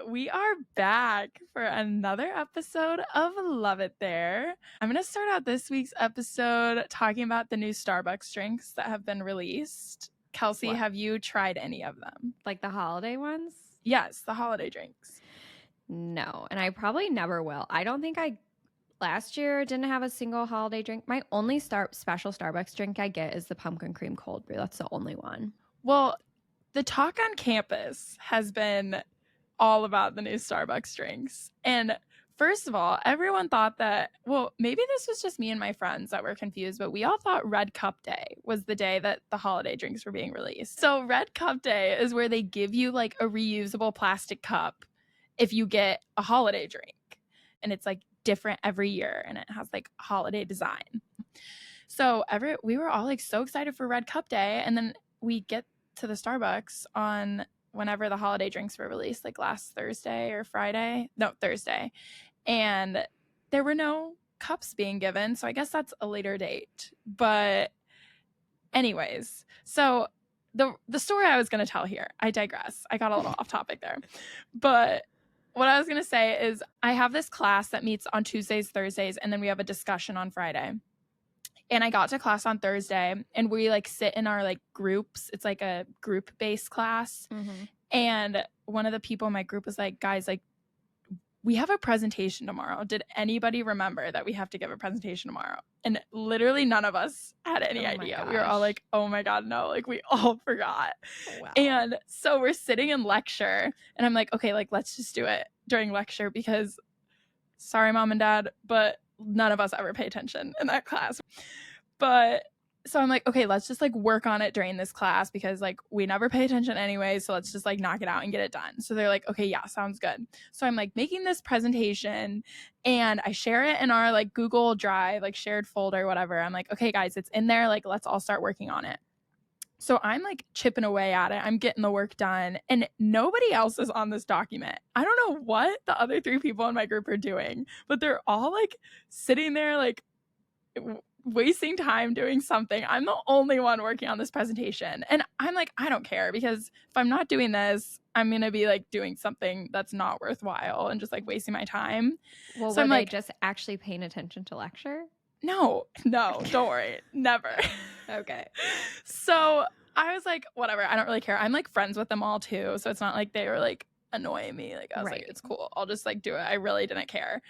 we are back for another episode of Love It There. I'm going to start out this week's episode talking about the new Starbucks drinks that have been released. Kelsey, have you tried any of them? Like the holiday ones? Yes, the holiday drinks. No, and I probably never will. I don't think last year didn't have a single holiday drink. My only special Starbucks drink I get is the pumpkin cream cold brew. That's the only one. Well, the talk on campus has been all about the new Starbucks drinks. And first of all, everyone thought that, well, maybe this was just me and my friends that were confused, but we all thought Red Cup Day was the day that the holiday drinks were being released. So Red Cup Day is where they give you like a reusable plastic cup if you get a holiday drink. And it's like different every year and it has like holiday design. So we were all like so excited for Red Cup Day, and then we get to the Starbucks on whenever the holiday drinks were released, like last Thursday or Friday. No, Thursday. And there were no cups being given. So I guess that's a later date. But anyways, so the story I was going to tell here, I digress. I got a little off topic there. But what I was going to say is I have this class that meets on Tuesdays, Thursdays, and then we have a discussion on Friday. And I got to class on Thursday and we like sit in our like groups. It's like a group based class. Mm-hmm. And one of the people in my group was like, guys, like we have a presentation tomorrow. Did anybody remember that we have to give a presentation tomorrow? And literally none of us had any idea. We were all like, oh my God, no, like we all forgot. Oh, wow. And so we're sitting in lecture and I'm like, okay, like let's just do it during lecture because sorry, mom and dad, but none of us ever pay attention in that class. But so I'm like, okay, let's just like work on it during this class because like we never pay attention anyway. So let's just like knock it out and get it done. So they're like, okay, yeah, sounds good. So I'm like making this presentation and I share it in our like Google Drive, like shared folder, whatever. I'm like, okay, guys, it's in there. Like, let's all start working on it. So I'm like chipping away at it. I'm getting the work done and nobody else is on this document. I don't know what the other three people in my group are doing, but they're all like sitting there like wasting time doing something. I'm the only one working on this presentation. And I'm like, I don't care because if I'm not doing this, I'm going to be like doing something that's not worthwhile and just like wasting my time. Well, so I'm like just actually paying attention to lecture? No, don't worry. Never. Okay. So I was like, whatever. I don't really care. I'm like friends with them all too. So it's not like they were like annoying me. Like I was like, it's cool. I'll just like do it. I really didn't care.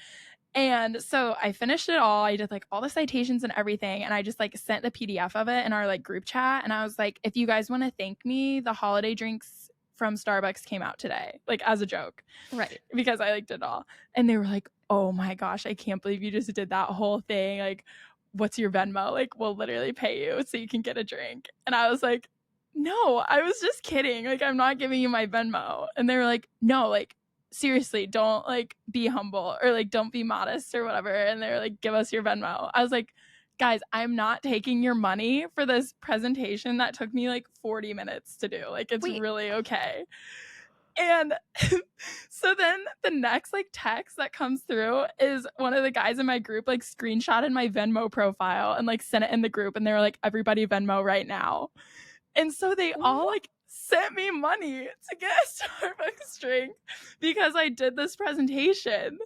And so I finished it all. I did like all the citations and everything. And I just like sent the PDF of it in our like group chat. And I was like, if you guys want to thank me, the holiday drinks from Starbucks came out today, like as a joke. Right. Because I like did it all. And they were like, oh my gosh, I can't believe you just did that whole thing. Like, what's your Venmo? Like, we'll literally pay you so you can get a drink. And I was like, no, I was just kidding. Like, I'm not giving you my Venmo. And they were like, no, like, seriously, don't like be humble or like don't be modest or whatever. And they were like, give us your Venmo. I was like, guys, I'm not taking your money for this presentation that took me like 40 minutes to do. Like, it's really okay. And so then the next like text that comes through is one of the guys in my group like screenshotted my Venmo profile and like sent it in the group. And they were like, everybody Venmo right now. And so they all like sent me money to get a Starbucks drink because I did this presentation.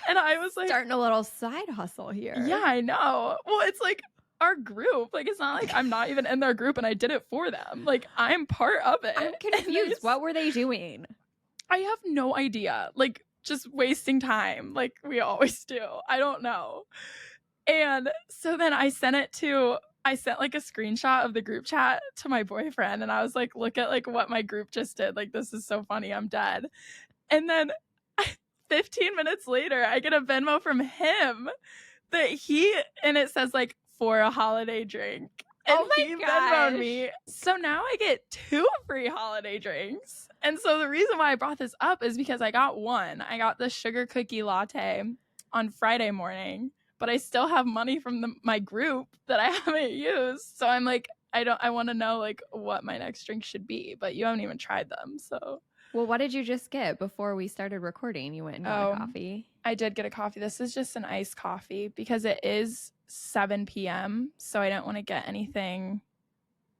And I was like, starting a little side hustle here. Yeah, I know. Well, it's like our group. Like, it's not like I'm not even in their group and I did it for them. Like, I'm part of it. I'm confused. What were they doing? I have no idea. Like, just wasting time like we always do. I don't know. And so then I sent like a screenshot of the group chat to my boyfriend and I was like, look at like what my group just did. Like, this is so funny. I'm dead. And then 15 minutes later, I get a Venmo from him and it says like for a holiday drink. And he Venmo'd me. So now I get 2 free holiday drinks. And so the reason why I brought this up is because I got one. I got the sugar cookie latte on Friday morning. But I still have money from my group that I haven't used. So I'm like, I want to know like what my next drink should be, but you haven't even tried them. So, well, what did you just get before we started recording? You went and got a coffee. I did get a coffee. This is just an iced coffee because it is 7 p.m. So I don't want to get anything.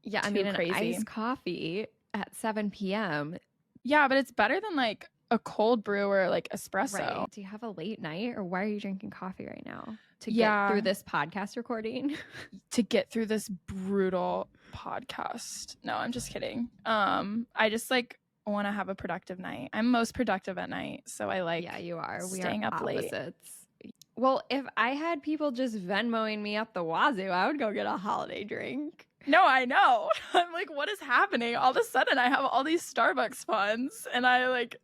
Yeah, I mean, crazy. An iced coffee at 7 p.m. Yeah, but it's better than like a cold brew or like espresso. Right. Do you have a late night, or why are you drinking coffee right now? To Yeah. get through this podcast recording? To get through this brutal podcast. No, I'm just kidding. I just like want to have a productive night. I'm most productive at night, so I like Yeah, you are. We staying are up late. opposites. Well, if I had people just Venmoing me up the wazoo, I would go get a holiday drink. No, I know. I'm like, what is happening? All of a sudden, I have all these Starbucks funds, and I like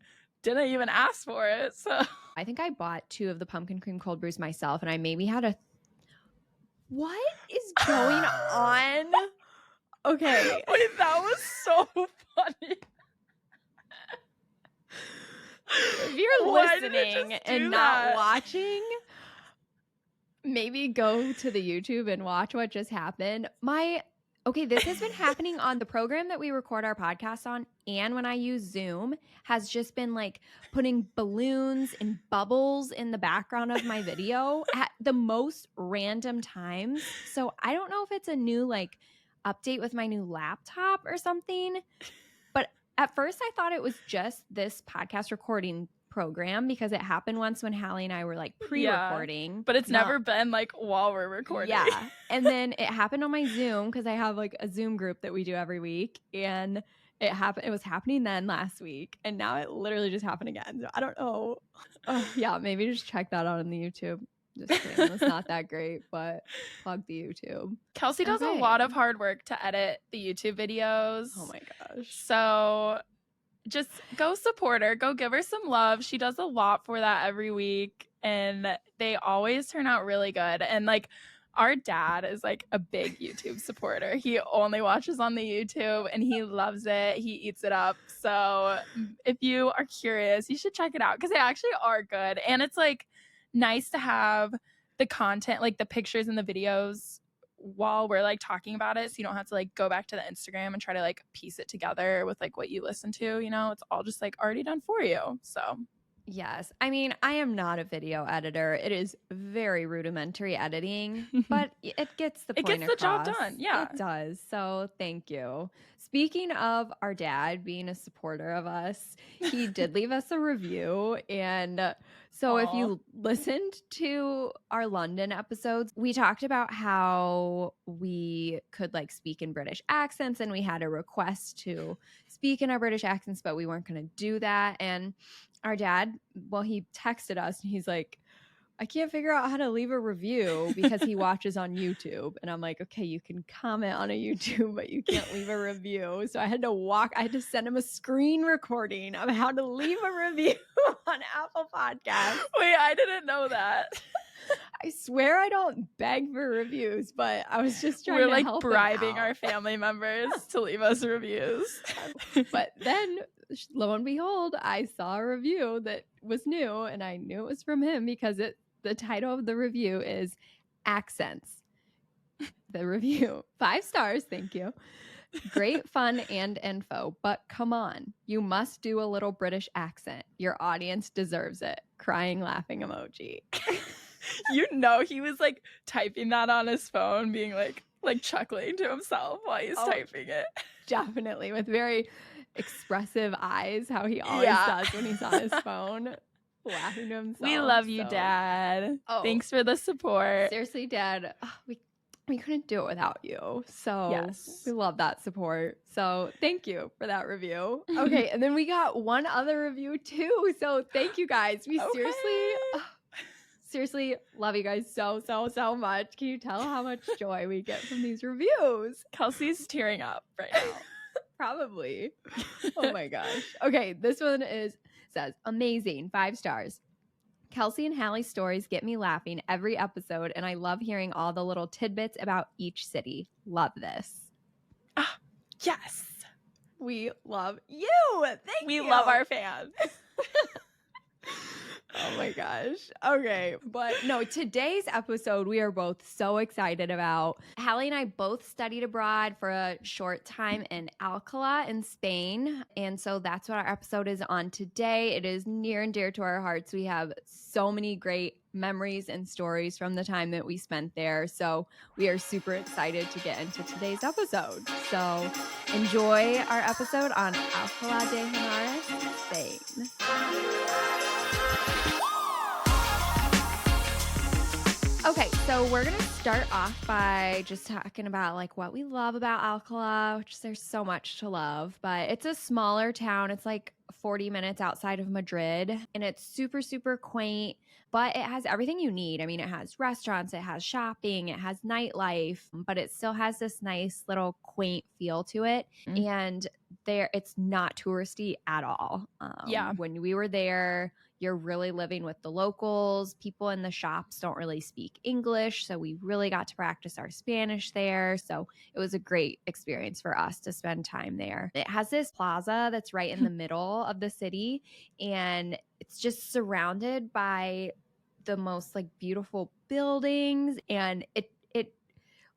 didn't even ask for it. So I think I bought 2 of the pumpkin cream cold brews myself, and I maybe had a. What is going on? Okay. Wait, that was so funny. If you're Why did it listening just and do not that? watching, maybe go to the YouTube and watch what just happened. Okay, this has been happening on the program that we record our podcast on, and when I use Zoom, has just been like putting balloons and bubbles in the background of my video at the most random times. So I don't know if it's a new like update with my new laptop or something, but at first I thought it was just this podcast recording program because it happened once when Hallie and I were like pre-recording. But it's never been like while we're recording. Yeah. And then it happened on my Zoom because I have like a Zoom group that we do every week. And it was happening then last week. And now it literally just happened again. So I don't know. Oh, yeah, maybe just check that out on the YouTube. Just kidding. It's not that great, but plug the YouTube. Kelsey does a lot of hard work to edit the YouTube videos. Oh my gosh. So just go support her. Go give her some love. She does a lot for that every week, and they always turn out really good. And like our dad is like a big YouTube supporter. He only watches on the YouTube and he loves it. He eats it up. So if you are curious, you should check it out because they actually are good. And it's like nice to have the content, like the pictures and the videos while we're like talking about it, so you don't have to like go back to the Instagram and try to like piece it together with like what you listen to, you know. It's all just like already done for you. So yes, I mean, I am not a video editor. It is very rudimentary editing, but it gets the point across. It gets the job done. Yeah, it does. So thank you. Speaking of our dad being a supporter of us, he did leave us a review. And so if you listened to our London episodes, we talked about how we could like speak in British accents, and we had a request to speak in our British accents, but we weren't going to do that. And our dad, well, he texted us and he's like, I can't figure out how to leave a review because he watches on YouTube. And I'm like, okay, you can comment on a YouTube, but you can't leave a review. So I had to send him a screen recording of how to leave a review on Apple Podcasts. Wait, I didn't know that. I swear I don't beg for reviews, but I was just trying to help. We're like bribing our family members to leave us reviews. But then lo and behold, I saw a review that was new, and I knew it was from him because the title of the review is Accents. The review, 5 stars, thank you. Great fun and info, but come on, you must do a little British accent. Your audience deserves it. Crying, laughing emoji. You know, he was like typing that on his phone, being like chuckling to himself while he's typing it. Definitely, with very expressive eyes, how he always does when he's on his phone, laughing to himself. We love you, Dad. Thanks for the support. Seriously, Dad, we couldn't do it without you. So yes, we love that support. So thank you for that review. Okay, and then we got one other review too. So thank you guys. We seriously love you guys so much. Can you tell how much joy we get from these reviews? Kelsey's tearing up right now. Probably. Oh my gosh. Okay, this one says amazing, 5 stars. Kelsey and Hallie's stories get me laughing every episode, and I love hearing all the little tidbits about each city. Love this. Yes. We love you. Thank you. We love our fans. Oh my gosh. Okay. But no, today's episode we are both so excited about. Hallie and I both studied abroad for a short time in Alcala in Spain. And so that's what our episode is on today. It is near and dear to our hearts. We have so many great memories and stories from the time that we spent there. So we are super excited to get into today's episode. So enjoy our episode on Alcala de Henares, Spain. Okay, so we're going to start off by just talking about like what we love about Alcala, which there's so much to love, but it's a smaller town. It's like 40 minutes outside of Madrid, and it's super, super quaint, but it has everything you need. I mean, it has restaurants, it has shopping, it has nightlife, but it still has this nice little quaint feel to it. And it's not touristy at all. When we were there, you're really living with the locals. People in the shops don't really speak English, so we really got to practice our Spanish there. So it was a great experience for us to spend time there. It has this plaza that's right in the middle of the city, and it's just surrounded by the most like beautiful buildings. And it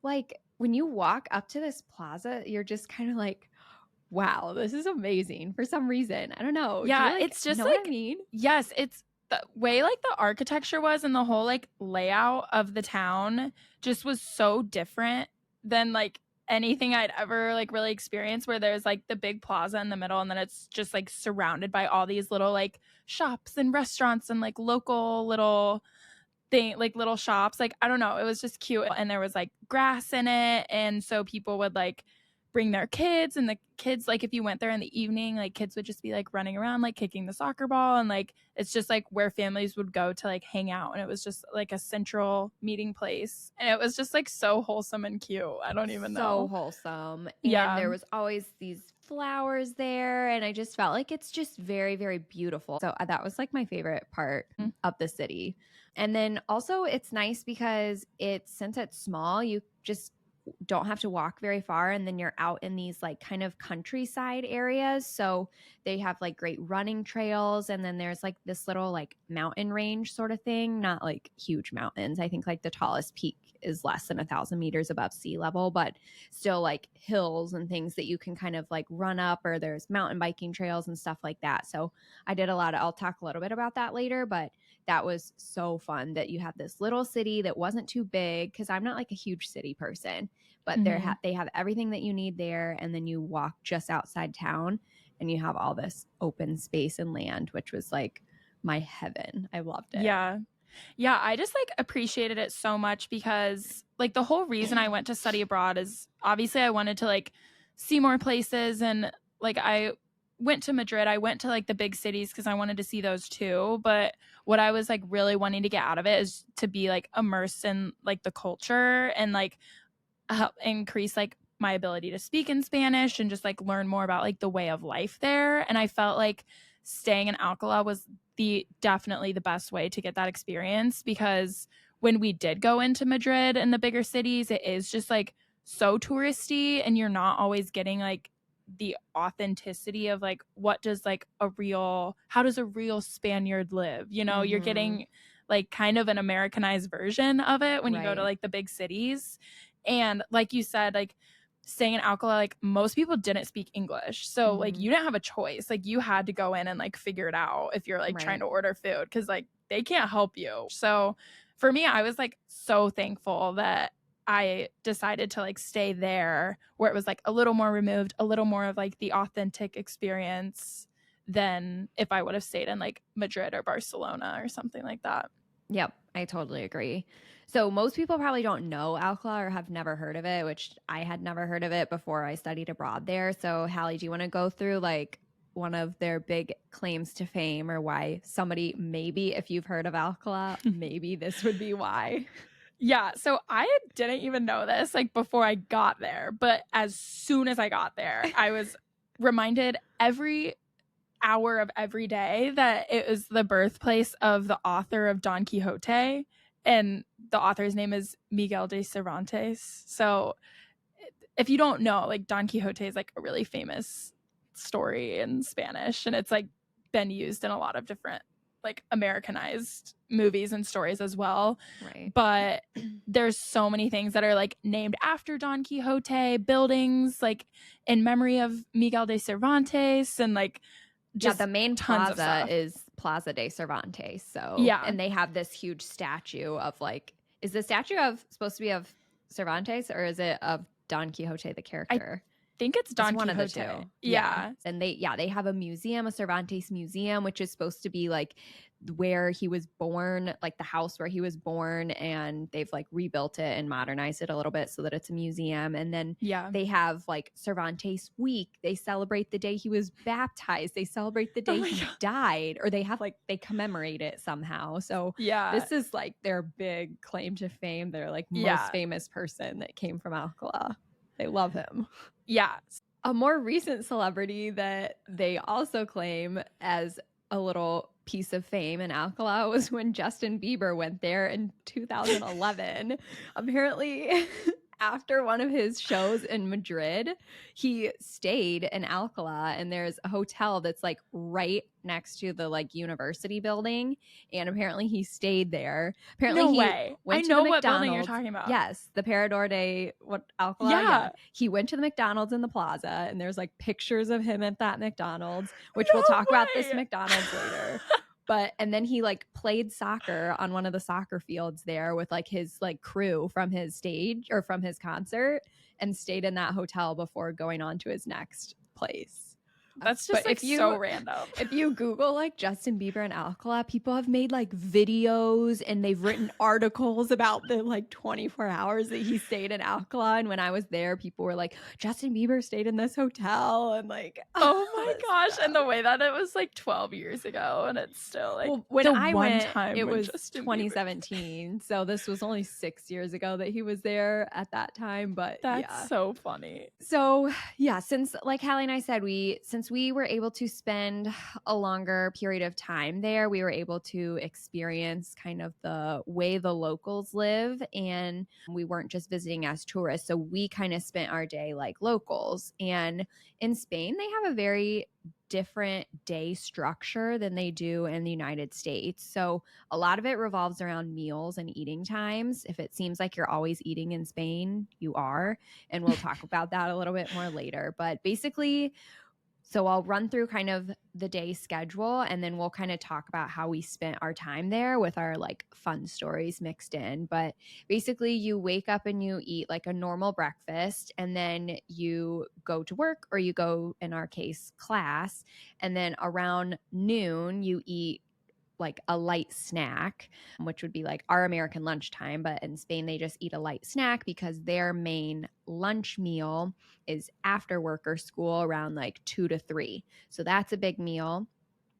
like when you walk up to this plaza, you're just kind of like, wow, this is amazing for some reason. I don't know. Yeah, Do you, it's just know like, what I mean? Yes, it's the way like the architecture was and the whole like layout of the town just was so different than like anything I'd ever like really experienced, where there's like the big plaza in the middle and then it's just like surrounded by all these little like shops and restaurants and like local little like little shops. Like, I don't know, it was just cute, and there was like grass in it, and so people would like bring their kids, and the kids, like if you went there in the evening, like kids would just be like running around like kicking the soccer ball, and like it's just like where families would go to like hang out, and it was just like a central meeting place, and it was just like so wholesome and cute. I don't even know. So wholesome. Yeah. And there was always these flowers there, and I just felt like it's just very, very beautiful. So that was like my favorite part of the city. And then also it's nice because since it's small, you just don't have to walk very far, and then you're out in these like kind of countryside areas. So they have like great running trails, and then there's like this little like mountain range sort of thing, not like huge mountains. I think like the tallest peak is less than 1,000 meters above sea level, but still like hills and things that you can kind of like run up, or there's mountain biking trails and stuff like that. So I'll talk a little bit about that later, but that was so fun that you have this little city that wasn't too big, because I'm not like a huge city person, but they have everything that you need there. And then you walk just outside town and you have all this open space and land, which was like my heaven. I loved it. Yeah. Yeah, I just like appreciated it so much, because like the whole reason I went to study abroad is obviously I wanted to like see more places, and like I went to Madrid. I went to like the big cities because I wanted to see those too, but what I was like really wanting to get out of it is to be like immersed in like the culture, and like help increase like my ability to speak in Spanish, and just like learn more about like the way of life there. And I felt like staying in Alcala was definitely the best way to get that experience, because when we did go into Madrid and the bigger cities, it is just like so touristy, and you're not always getting like the authenticity of like how does a real Spaniard live, you're getting like kind of an Americanized version of it when you go to like the big cities. And like you said, like staying in Alcala, like most people didn't speak English, so like you didn't have a choice. Like you had to go in and like figure it out if you're like trying to order food, because like they can't help you. So for me, I was like so thankful that I decided to like stay there, where it was like a little more removed, a little more of like the authentic experience than if I would have stayed in like Madrid or Barcelona or something like that. Yep, I totally agree. So most people probably don't know Alcala or have never heard of it, which I had never heard of it before I studied abroad there. So Hallie, do you want to go through like one of their big claims to fame, or why somebody, maybe if you've heard of Alcala, maybe this would be why? Yeah, so I didn't even know this like before I got there, but as soon as I got there, I was reminded every hour of every day that it was the birthplace of the author of Don Quixote, and the author's name is Miguel de Cervantes. So if you don't know, like Don Quixote is like a really famous story in Spanish, and it's like been used in a lot of different like Americanized movies and stories as well. Right. But there's so many things that are like named after Don Quixote, buildings like in memory of Miguel de Cervantes, and like just the main tons of plaza stuff. is Plaza de Cervantes. So Yeah. and they have this huge statue of like, is the statue of supposed to be of Cervantes or is it of Don Quixote the character? I think it's Don one Quixote. Of the two. Yeah. And they have a museum, a Cervantes museum, which is supposed to be like where he was born, like the house where he was born, and they've like rebuilt it and modernized it a little bit so that it's a museum. And then they have like Cervantes Week. They celebrate the day he was baptized. They celebrate the day he died, or they have like they commemorate it somehow. So this is like their big claim to fame. They're like most famous person that came from Alcala. They love him. Yeah. A more recent celebrity that they also claim as a little piece of fame in Alcala was when Justin Bieber went there in 2011. Apparently, after one of his shows in Madrid, he stayed in Alcala, and there's a hotel that's like right next to the like university building, and apparently he stayed there. Apparently no he way. went I to know the what McDonald's. building you're talking about. Yes, the Parador de Alcala. Yeah. He went to the McDonald's in the plaza, and there's like pictures of him at that McDonald's, which we'll talk about this McDonald's later. And then he like played soccer on one of the soccer fields there with like his like crew from his stage or from his concert, and stayed in that hotel before going on to his next place. That's just like so random. If you Google like Justin Bieber and Alcala, people have made like videos and they've written articles about the like 24 hours that he stayed in Alcala. And when I was there, people were like, Justin Bieber stayed in this hotel, and like, oh my gosh. Stuff. And the way that it was like 12 years ago, and it's still like, when I went, it was 2017. So this was only 6 years ago that he was there at that time. But that's so funny. So yeah, since like Hallie and I said, since we were able to spend a longer period of time there, we were able to experience kind of the way the locals live, and we weren't just visiting as tourists. So we kind of spent our day like locals. And in Spain, they have a very different day structure than they do in the United States. So a lot of it revolves around meals and eating times. If it seems like you're always eating in Spain, you are. And we'll talk about that a little bit more later. But basically, so I'll run through kind of the day schedule, and then we'll kind of talk about how we spent our time there with our like fun stories mixed in. But basically you wake up and you eat like a normal breakfast, and then you go to work, or you go, in our case, class. And then around noon you eat like a light snack, which would be like our American lunchtime. But in Spain, they just eat a light snack because their main lunch meal is after work or school around like 2 to 3. So that's a big meal.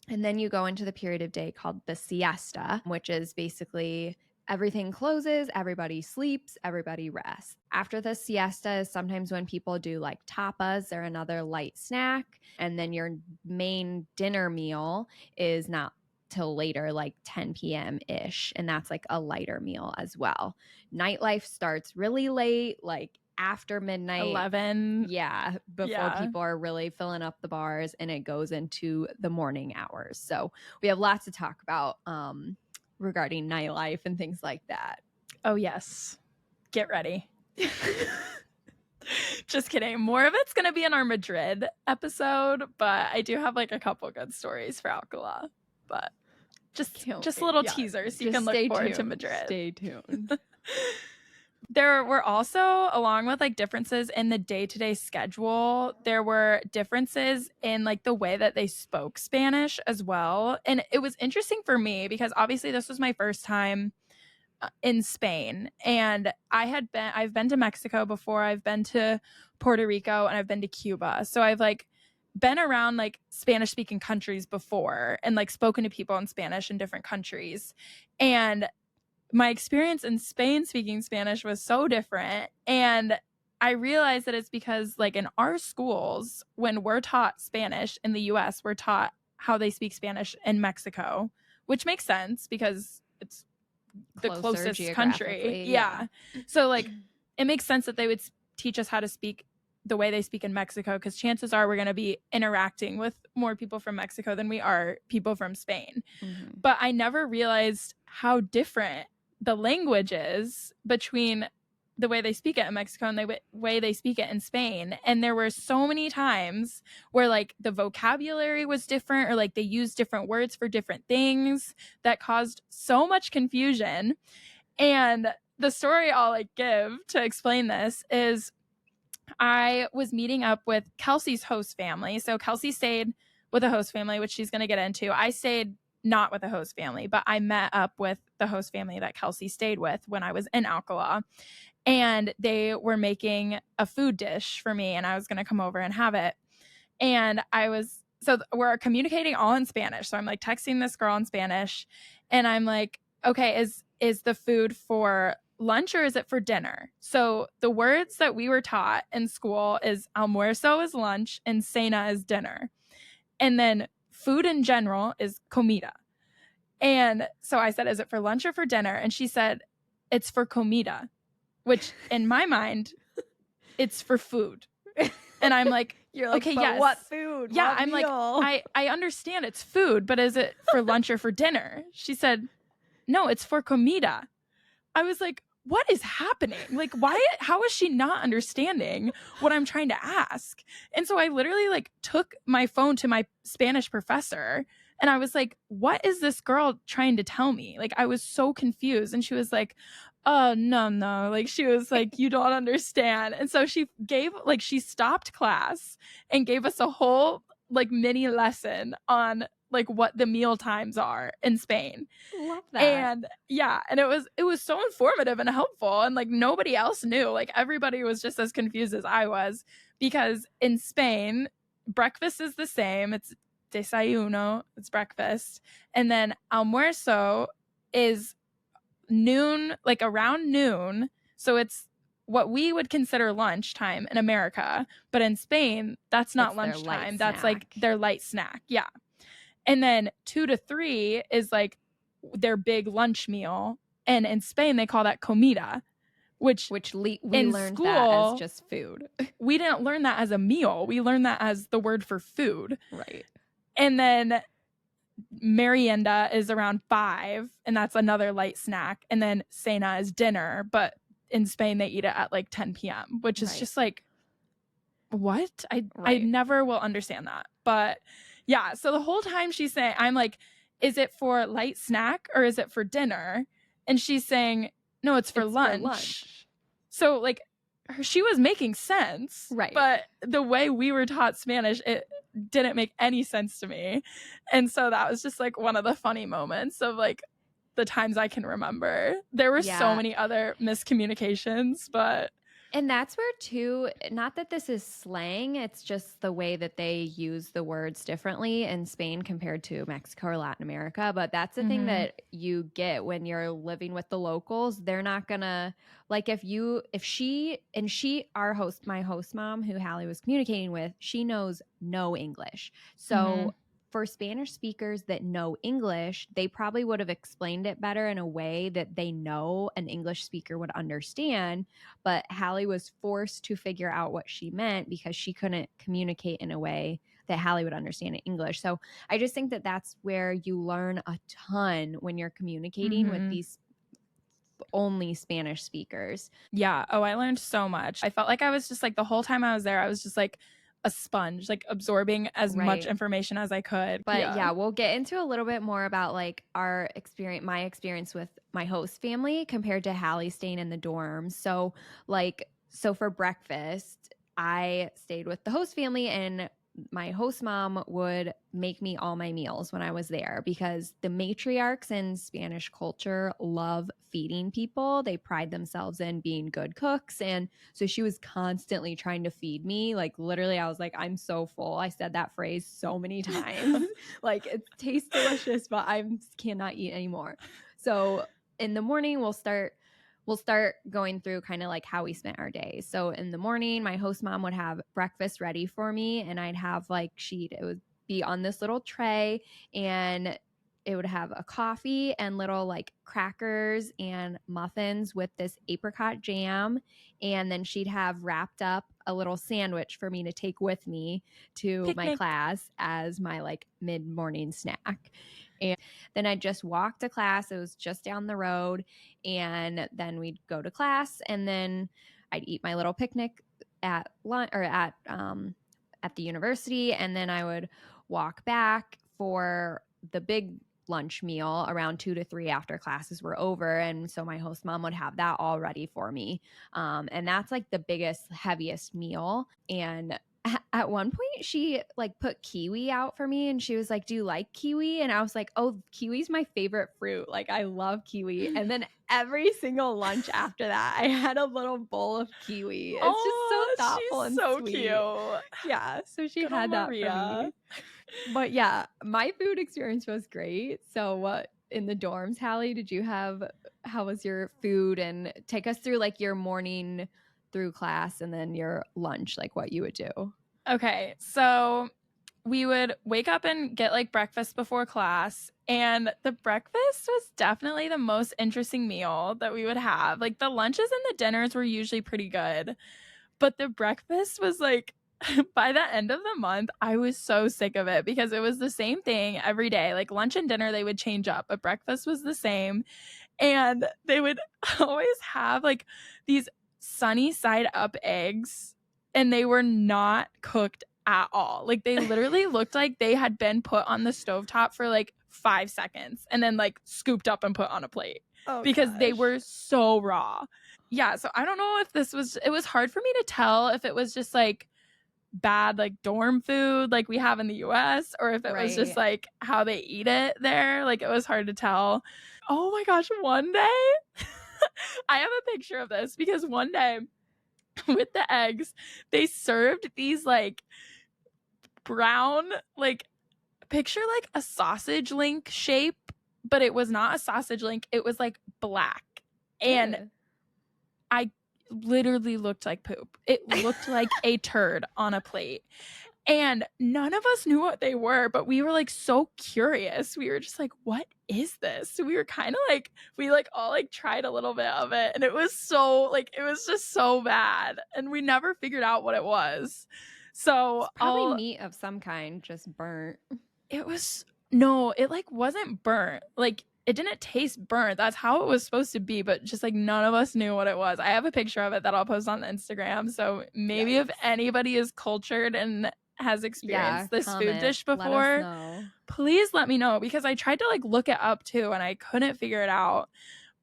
And then you go into the period of day called the siesta, which is basically everything closes, everybody sleeps, everybody rests. After the siesta is sometimes when people do like tapas or another light snack. And then your main dinner meal is not till later, like 10 p.m. ish. And that's like a lighter meal as well. Nightlife starts really late, like after midnight. 11. Yeah. Before people are really filling up the bars, and it goes into the morning hours. So we have lots to talk about regarding nightlife and things like that. Oh, yes. Get ready. Just kidding. More of it's going to be in our Madrid episode, but I do have like a couple good stories for Alcala. But just a little teaser, so you can look forward to Madrid. Stay tuned. There were also, along with like differences in the day-to-day schedule, there were differences in like the way that they spoke Spanish as well. And it was interesting for me because obviously this was my first time in Spain, and I've been to Mexico before, I've been to Puerto Rico, and I've been to Cuba. So I've like been around like Spanish speaking countries before, and like spoken to people in Spanish in different countries. And my experience in Spain speaking Spanish was so different. And I realized that it's because like in our schools, when we're taught Spanish in the US, we're taught how they speak Spanish in Mexico, which makes sense because it's the closest country. Yeah. So like it makes sense that they would teach us how to speak the way they speak in Mexico, because chances are we're going to be interacting with more people from Mexico than we are people from Spain. Mm-hmm. But I never realized how different the language is between the way they speak it in Mexico and the way they speak it in Spain. And there were so many times where like the vocabulary was different, or like they used different words for different things that caused so much confusion. And the story I'll like give to explain this is I was meeting up with Kelsey's host family. So Kelsey stayed with a host family, which she's going to get into. I stayed not with a host family, but I met up with the host family that Kelsey stayed with when I was in Alcala. And they were making a food dish for me, and I was going to come over and have it. And so we're communicating all in Spanish. So I'm like texting this girl in Spanish, and I'm like, okay, is the food for lunch or is it for dinner? So the words that we were taught in school is Almuerzo is lunch and Cena is dinner. And then food in general is comida. And so I said, is it for lunch or for dinner? And she said, it's for comida, which in my mind, it's for food. And I'm like, you're like, okay, but yes. What food? Yeah, what I'm meal? like, I understand it's food, but is it for lunch or for dinner? She said, no, it's for comida. I was like, what is happening? Like, how is she not understanding what I'm trying to ask? And so I literally like took my phone to my Spanish professor, and I was like, what is this girl trying to tell me? Like, I was so confused. And she was like, oh, no. Like, she was like, you don't understand. And so she stopped class and gave us a whole like mini lesson on like what the meal times are in Spain. Love that. And yeah, and it was so informative and helpful, and like nobody else knew. Like everybody was just as confused as I was, because in Spain, breakfast is the same. It's desayuno, it's breakfast. And then almuerzo is noon, like around noon. So it's what we would consider lunchtime in America, but in Spain, that's not lunchtime. That's like their light snack. Yeah. And then 2 to 3 is like their big lunch meal. And in Spain, they call that comida, which we in learned school, that as just food. We didn't learn that as a meal. We learned that as the word for food. Right. And then Merienda is around 5, and that's another light snack. And then Cena is dinner, but in Spain, they eat it at like 10 p.m., which is just like, what? I never will understand that. But yeah, so the whole time she's saying, I'm like, is it for light snack or is it for dinner? And she's saying, no, it's for lunch. So like she was making sense. Right. But the way we were taught Spanish, it didn't make any sense to me. And so that was just like one of the funny moments of like the times I can remember. There were so many other miscommunications, but... And that's where too, not that this is slang, it's just the way that they use the words differently in Spain compared to Mexico or Latin America. But that's the thing that you get when you're living with the locals. They're not gonna, like my host mom, who Hallie was communicating with, she knows no English. So for Spanish speakers that know English, they probably would have explained it better in a way that they know an English speaker would understand. But Hallie was forced to figure out what she meant because she couldn't communicate in a way that Hallie would understand in English. So I just think that that's where you learn a ton when you're communicating with these only Spanish speakers. Yeah. Oh, I learned so much. I felt like I was just like, the whole time I was there, I was just like a sponge, like absorbing as much information as I could. But yeah, we'll get into a little bit more about like my experience with my host family compared to Hallie staying in the dorms. So for breakfast, I stayed with the host family, and my host mom would make me all my meals when I was there, because the matriarchs in Spanish culture love feeding people. They pride themselves in being good cooks. And so she was constantly trying to feed me. Like literally, I was like, I'm so full. I said that phrase so many times. Like, it tastes delicious, but I cannot eat anymore. So in the morning, we'll start going through kind of like how we spent our day. So in the morning, my host mom would have breakfast ready for me, and I'd have like it would be on this little tray, and it would have a coffee and little like crackers and muffins with this apricot jam. And then she'd have wrapped up a little sandwich for me to take with me to my class as my like mid-morning snack. And then I'd just walk to class. It was just down the road. And then we'd go to class, and then I'd eat my little picnic at lunch or at the university. And then I would walk back for the big lunch meal around 2 to 3 after classes were over. And so my host mom would have that all ready for me. And that's like the biggest, heaviest meal. And at one point she like put kiwi out for me, and she was like, do you like kiwi? And I was like, oh, kiwi's my favorite fruit. Like, I love kiwi. And then every single lunch after that, I had a little bowl of kiwi. It's just so thoughtful and so sweet. Cute. Yeah, so she had that for me. But yeah, my food experience was great. So what in the dorms, Hallie, how was your food? And take us through like your morning through class and then your lunch, like what you would do. Okay, so we would wake up and get like breakfast before class, and the breakfast was definitely the most interesting meal that we would have. Like, the lunches and the dinners were usually pretty good, but the breakfast was like, by the end of the month, I was so sick of it because it was the same thing every day. Like, lunch and dinner, they would change up, but breakfast was the same. And they would always have like these sunny side up eggs, and they were not cooked at all. Like, they literally looked like they had been put on the stovetop for like 5 seconds and then like scooped up and put on a plate because they were so raw. Yeah, so I don't know if it was hard for me to tell if it was just like bad like dorm food like we have in the US, or if it was just like how they eat it there. Like, it was hard to tell. Oh my gosh, one day I have a picture of this because one day with the eggs, they served these like brown, like, picture like a sausage link shape, but it was not a sausage link. It was like black. And I literally looked like poop. It looked like a turd on a plate. And none of us knew what they were, but we were like so curious. We were just like, what is this? So we were kind of like, we like all like tried a little bit of it, and it was so like, it was just so bad. And we never figured out what it was. So it's probably meat of some kind, just burnt. It like wasn't burnt. Like, it didn't taste burnt. That's how it was supposed to be, but just like none of us knew what it was. I have a picture of it that I'll post on Instagram. So maybe if anybody is cultured and has experienced this food dish before, please let me know, because I tried to like look it up too and I couldn't figure it out.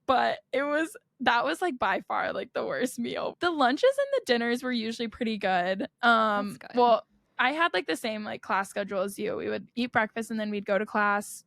But that was like by far like the worst meal. The lunches and the dinners were usually pretty good. That's good. Well, I had like the same like class schedule as you. We would eat breakfast and then we'd go to class.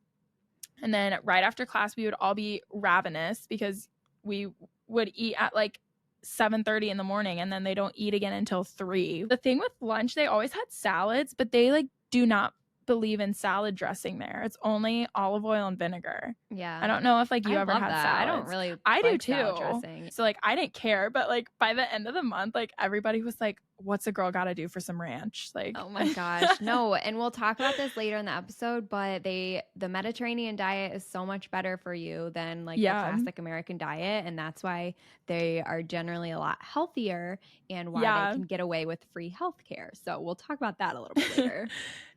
And then right after class, we would all be ravenous because we would eat at like 7:30 in the morning, and then they don't eat again until 3. The thing with lunch, they always had salads, but they like do not believe in salad dressing there. It's only olive oil and vinegar. Yeah. I don't know if like you ever had that. salads. I don't really I like do too. Salad dressing. So like I didn't care, but like by the end of the month, like everybody was like, what's a girl gotta do for some ranch? Like, oh my gosh. No, and we'll talk about this later in the episode, but the Mediterranean diet is so much better for you than like the classic American diet, and that's why they are generally a lot healthier and why they can get away with free healthcare. So we'll talk about that a little bit later.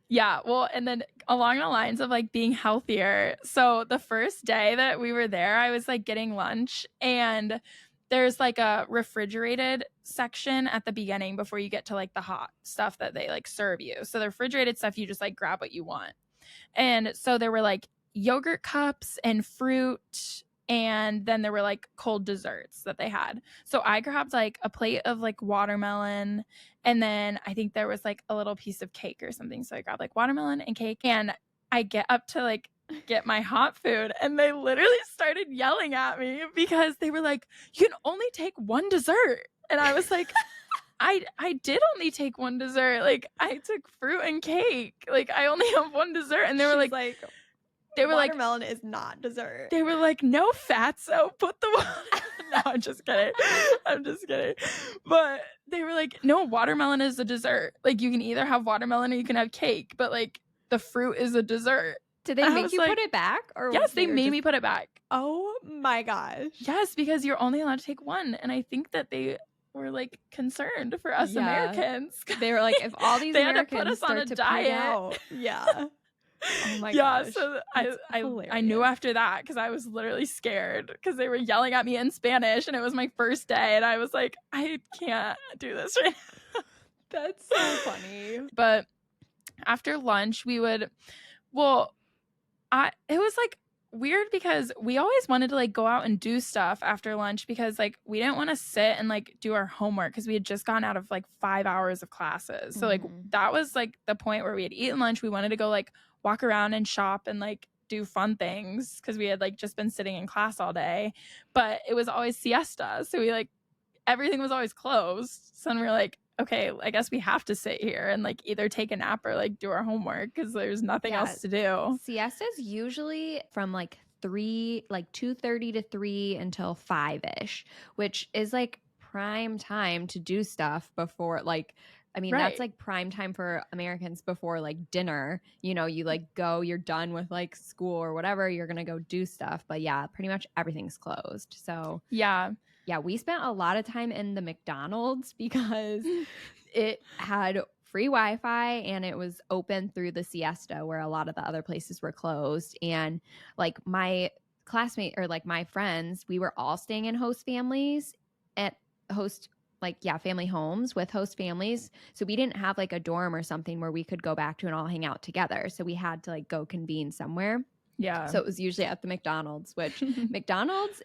Yeah, well, and then along the lines of like being healthier. So the first day that we were there, I was like getting lunch, and there's like a refrigerated section at the beginning before you get to like the hot stuff that they like serve you. So the refrigerated stuff, you just like grab what you want. And so there were like yogurt cups and fruit, and then there were like cold desserts that they had. So I grabbed like a plate of like watermelon, and then I think there was like a little piece of cake or something. So I grabbed like watermelon and cake, and I get up to like get my hot food, and they literally started yelling at me because they were like, you can only take one dessert. And I was like, I did only take one dessert. Like, I took fruit and cake. Like, I only have one dessert. And they were like they were watermelon is not dessert. They were like, no fatso, put the water. No, I'm just kidding. But they were like, no, watermelon is a dessert. Like, you can either have watermelon or you can have cake, but like the fruit is a dessert. Did they make you put it back? Or yes, they made me put it back. Oh my gosh. Yes, because you're only allowed to take one. And I think that they were like concerned for us Yeah. Americans. They were like, if all these They had to Americans put us on start a to pig diet. out. Yeah. Oh my Yeah, gosh. so That's I knew after that because I was literally scared because they were yelling at me in Spanish and it was my first day and I was like, I can't do this right now. That's so funny. But after lunch, we would, well, it was like weird because we always wanted to like go out and do stuff after lunch because like we didn't want to sit and like do our homework because we had just gotten out of like 5 hours of classes. So like that was like the point where we had eaten lunch. We wanted to go like walk around and shop and like do fun things because we had like just been sitting in class all day. But it was always siesta. So we like everything was always closed. So then we were like, okay, I guess we have to sit here and like either take a nap or like do our homework because there's nothing else to do. Siesta's usually from like 2:30 to 3 until 5-ish, which is like prime time to do stuff before like, I mean, that's like prime time for Americans before like dinner. You know, you like go, you're done with like school or whatever, you're going to go do stuff. But yeah, pretty much everything's closed. So yeah, we spent a lot of time in the McDonald's because it had free Wi-Fi and it was open through the siesta where a lot of the other places were closed. And like my classmate or like my friends, we were all staying in host families at family homes with host families. So we didn't have like a dorm or something where we could go back to and all hang out together. So we had to like go convene somewhere. Yeah. So it was usually at the McDonald's, which McDonald's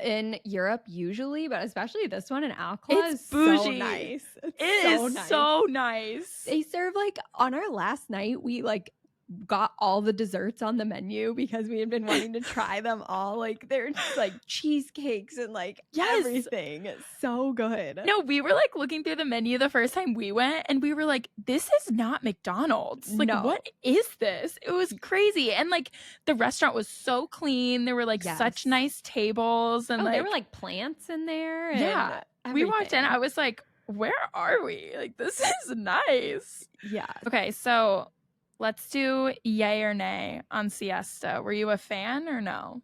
in Europe usually, but especially this one in Alcala is bougie. So nice. It is so nice. They serve like on our last night, we like got all the desserts on the menu because we had been wanting to try them all. Like they're just like cheesecakes and like everything. It's so good. No, we were like looking through the menu the first time we went and we were like, this is not McDonald's. Like, what is this? It was crazy. And like the restaurant was so clean. There were like such nice tables and like there were like plants in there. And yeah. We walked in. I was like, where are we? Like, this is nice. Yeah. Okay, so let's do yay or nay on siesta. Were you a fan or no?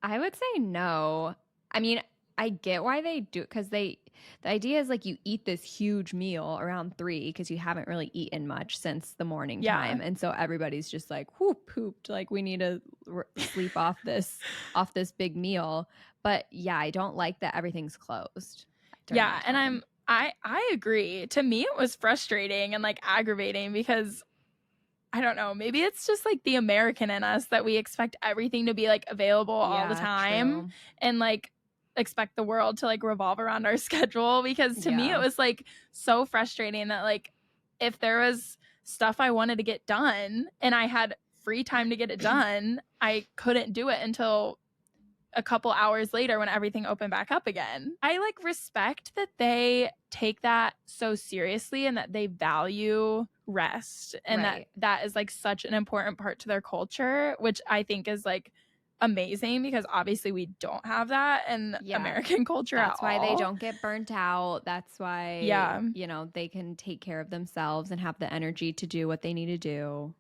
I would say no. I mean, I get why they do it because the idea is like you eat this huge meal around 3 because you haven't really eaten much since the morning time. And so everybody's just like, pooped. Like we need to sleep off this big meal. But yeah, I don't like that everything's closed. Yeah, and I agree. To me, it was frustrating and like aggravating because I don't know, maybe it's just like the American in us that we expect everything to be like available all the time and like expect the world to like revolve around our schedule because to me it was like so frustrating that like if there was stuff I wanted to get done and I had free time to get it done, I couldn't do it until a couple hours later when everything opened back up again. I like respect that they take that so seriously and that they value rest and that is like such an important part to their culture, which I think is like amazing because obviously we don't have that in American culture That's at all. Why they don't get burnt out. That's why, you know, they can take care of themselves and have the energy to do what they need to do.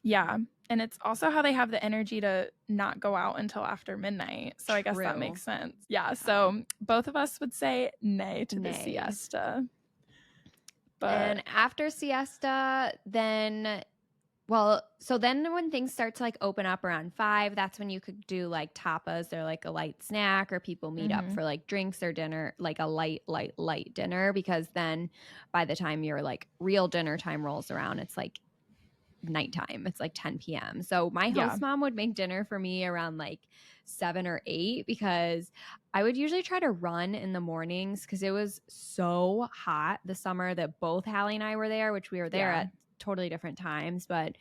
Yeah. And it's also how they have the energy to not go out until after midnight. So I guess that makes sense. Yeah. So both of us would say nay to the siesta. And after siesta, then when things start to like open up around 5, that's when you could do like tapas or like a light snack or people meet up for like drinks or dinner, like a light dinner, because then by the time your like real dinner time rolls around, it's like nighttime. It's like 10 p.m. So my host mom would make dinner for me around like 7 or 8 because I would usually try to run in the mornings because it was so hot the summer that both Hallie and I were there, which we were there at totally different times, but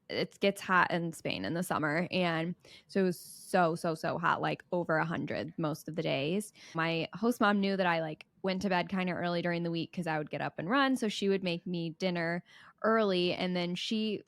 it gets hot in Spain in the summer. And so it was so hot, like over 100 most of the days. My host mom knew that I like went to bed kind of early during the week because I would get up and run. So she would make me dinner early, and then she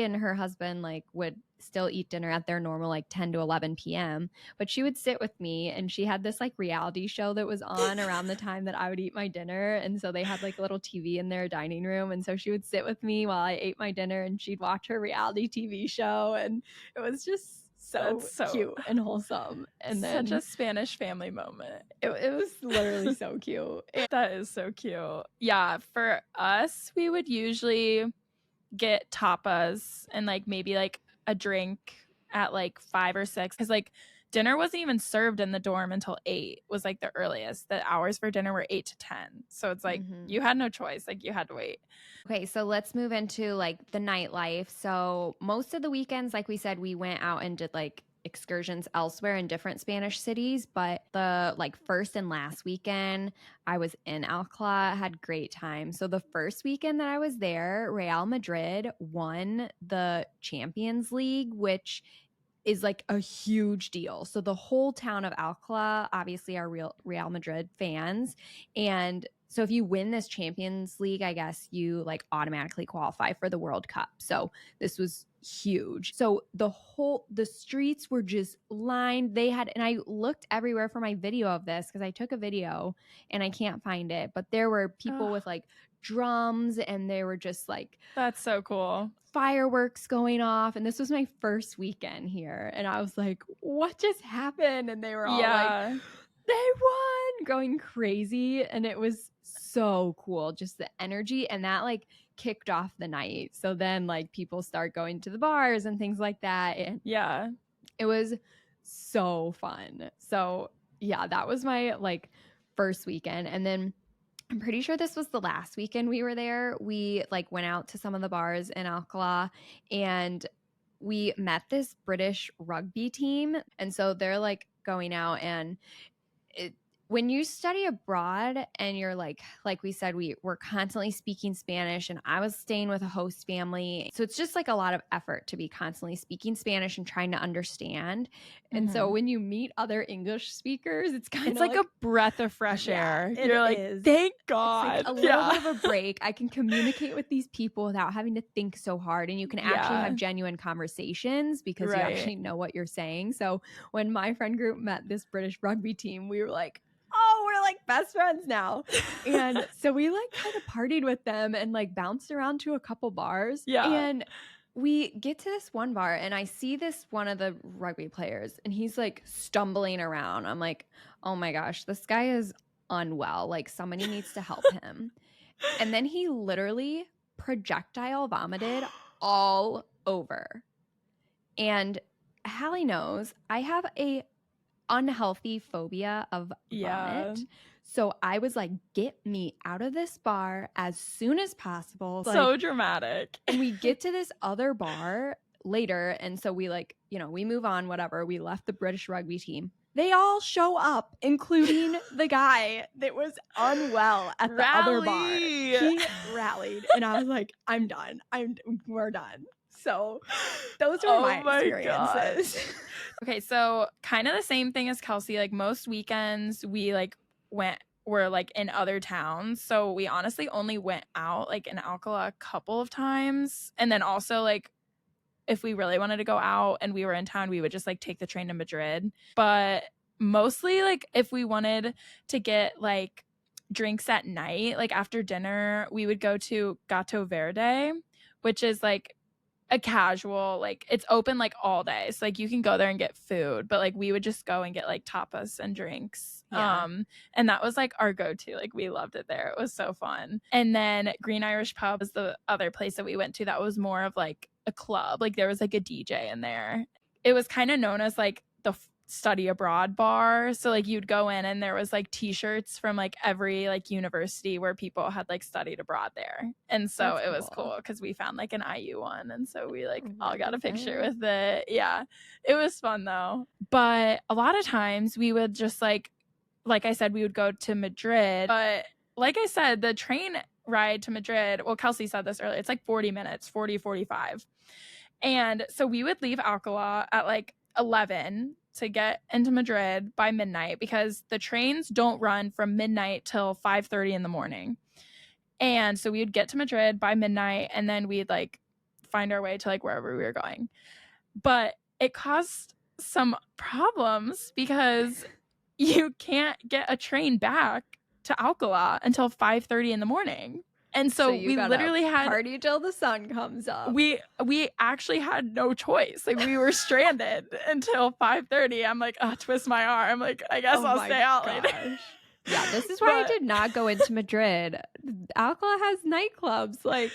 and her husband like would still eat dinner at their normal like 10 to 11 p.m. But she would sit with me, and she had this like reality show that was on around the time that I would eat my dinner. And so they had like a little TV in their dining room, and so she would sit with me while I ate my dinner and she'd watch her reality TV show, and it was just so cute and wholesome. And then such a Spanish family moment. It was literally so cute. That is so cute. Yeah, for us, we would usually get tapas and like maybe like a drink at like 5 or 6, because like dinner wasn't even served in the dorm until 8 was like the earliest. The hours for dinner were 8 to 10, so it's like you had no choice, like you had to wait. Okay, so let's move into like the nightlife. So most of the weekends, like we said, we went out and did like excursions elsewhere in different Spanish cities, but the like first and last weekend I was in Alcala, had great time. So the first weekend that I was there, Real Madrid won the Champions League, which is like a huge deal. So the whole town of Alcala obviously are Real Madrid fans, and so if you win this Champions League, I guess you like automatically qualify for the World Cup. So this was huge. So the streets were just lined. And I looked everywhere for my video of this because I took a video and I can't find it, but there were people with like drums, and they were just like, that's so cool, fireworks going off. And this was my first weekend here, and I was like, what just happened? And they were all like, they won, going crazy. And it was so cool, just the energy, and that like kicked off the night. So then like people start going to the bars and things like that, and yeah, it was so fun. So yeah, that was my like first weekend. And then I'm pretty sure this was the last weekend we were there. We like went out to some of the bars in Alcala, and we met this British rugby team. And so they're like going out, and when you study abroad and you're like we said, we're constantly speaking Spanish, and I was staying with a host family. So it's just like a lot of effort to be constantly speaking Spanish and trying to understand. And so when you meet other English speakers, it's kind of like a breath of fresh air. You're like, thank God. It's like a little bit of a break. I can communicate with these people without having to think so hard, and you can actually have genuine conversations because you actually know what you're saying. So when my friend group met this British rugby team, we were like, oh, we're like best friends now. And so we like kind of partied with them and like bounced around to a couple bars. Yeah. And we get to this one bar, and I see this one of the rugby players, and he's like stumbling around. I'm like, oh my gosh, this guy is unwell. Like somebody needs to help him. And then he literally projectile vomited all over. And Hallie knows I have a unhealthy phobia of vomit. So I was like, get me out of this bar as soon as possible. So like, dramatic. And we get to this other bar later, and so we like, we move on, whatever. We left the British rugby team. They all show up, including the guy that was unwell at the other bar. He rallied, and I was like, I'm done. We're done. So those were my experiences. Okay, so kind of the same thing as Kelsey. Like most weekends we like were like in other towns. So we honestly only went out like in Alcala a couple of times. And then also like if we really wanted to go out and we were in town, we would just like take the train to Madrid. But mostly like if we wanted to get like drinks at night, like after dinner, we would go to Gato Verde, which is like a casual, like it's open like all day, so like you can go there and get food, but like we would just go and get like tapas and drinks. And that was like our go-to. Like we loved it there. It was so fun. And then Green Irish Pub was the other place that we went to that was more of like a club. Like there was like a DJ in there. It was kind of known as like the study abroad bar. So like you'd go in and there was like t-shirts from like every like university where people had like studied abroad there. And so it was cool because we found like an IU one, and so we like all got a picture with it. Yeah, it was fun though. But a lot of times we would just like I said, we would go to Madrid. But like I said, the train ride to Madrid, well, Kelsey said this earlier, it's like 40 minutes, 45. And so we would leave Alcala at like 11 to get into Madrid by midnight, because the trains don't run from midnight till 5:30 in the morning. And so we would get to Madrid by midnight, and then we'd like find our way to like wherever we were going. But it caused some problems because you can't get a train back to Alcala until 5:30 in the morning. And so you we gotta literally had party till the sun comes up. we actually had no choice. Like we were stranded until 5:30. I'm like, oh, twist my arm. Like, I guess I'll stay out later. Yeah, this is why I did not go into Madrid. Alcala has nightclubs. Like,